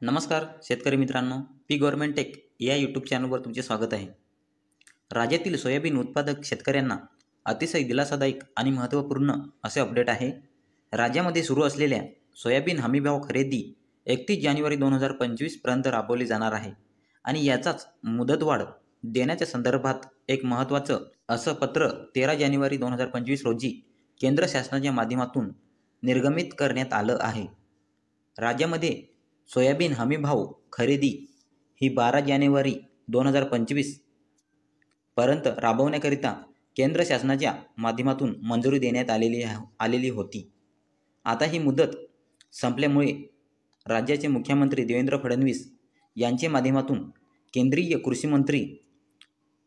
नमस्कार शेतकरी मित्रांनो, पी गव्हर्नमेंट टेक या यूट्यूब चॅनलवर तुमचे स्वागत आहे. राज्यातील सोयाबीन उत्पादक शेतकऱ्यांना अतिशय दिलासादायक आणि महत्त्वपूर्ण असे अपडेट आहे. राज्यामध्ये सुरू असलेल्या सोयाबीन हमीभाव खरेदी 31 जानेवारी 2025 पर्यंत राबवली जाणार आहे आणि याचाच मुदतवाढ देण्याच्या संदर्भात एक महत्त्वाचं असं पत्र 13 जानेवारी 2025 रोजी केंद्र शासनाच्या माध्यमातून निर्गमित करण्यात आलं आहे. राज्यामध्ये सोयाबीन हमीभाव खरेदी ही 12 जानेवारी 2025 पर्यंत राबवण्याकरिता केंद्र शासनाच्या माध्यमातून मंजुरी देण्यात आलेली होती. आता ही मुदत संपल्यामुळे राज्याचे मुख्यमंत्री देवेंद्र फडणवीस यांच्या माध्यमातून केंद्रीय कृषी मंत्री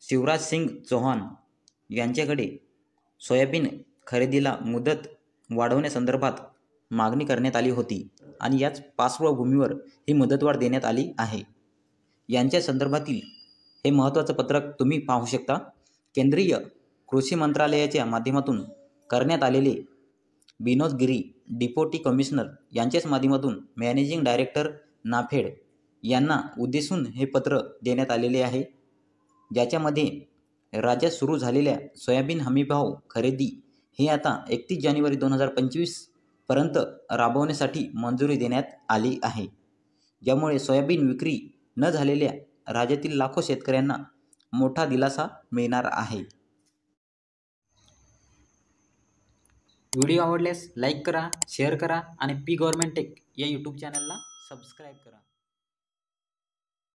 शिवराज सिंग चौहान यांच्याकडे सोयाबीन खरेदीला मुदत वाढवण्यासंदर्भात मागणी करण्यात आली होती आणि याच पार्श्वभूमीवर ही मुदतवाढ देण्यात आली आहे. यांच्या संदर्भातील हे महत्त्वाचं पत्रक तुम्ही पाहू शकता. केंद्रीय कृषी मंत्रालयाच्या माध्यमातून करण्यात आलेले विनोद गिरी डिप्युटी कमिशनर यांच्याच माध्यमातून मॅनेजिंग डायरेक्टर नाफेड यांना उद्देशून हे पत्र देण्यात आलेले आहे, ज्याच्यामध्ये राज्यात सुरू झालेल्या सोयाबीन हमीभाव खरेदी ही आता 31 जानेवारी 2025 पर्यंत राबवण्यासाठी मंजुरी देण्यात आली आहे. ज्यामुळे सोयाबीन विक्री न झालेल्या राज्यातील लाखो शेतकऱ्यांना मोठा दिलासा मिळणार आहे. व्हिडिओ आवडल्यास लाईक करा, शेअर करा आणि पी गव्हर्नमेंट टेक या यूट्यूब चॅनलला सबस्क्राईब करा.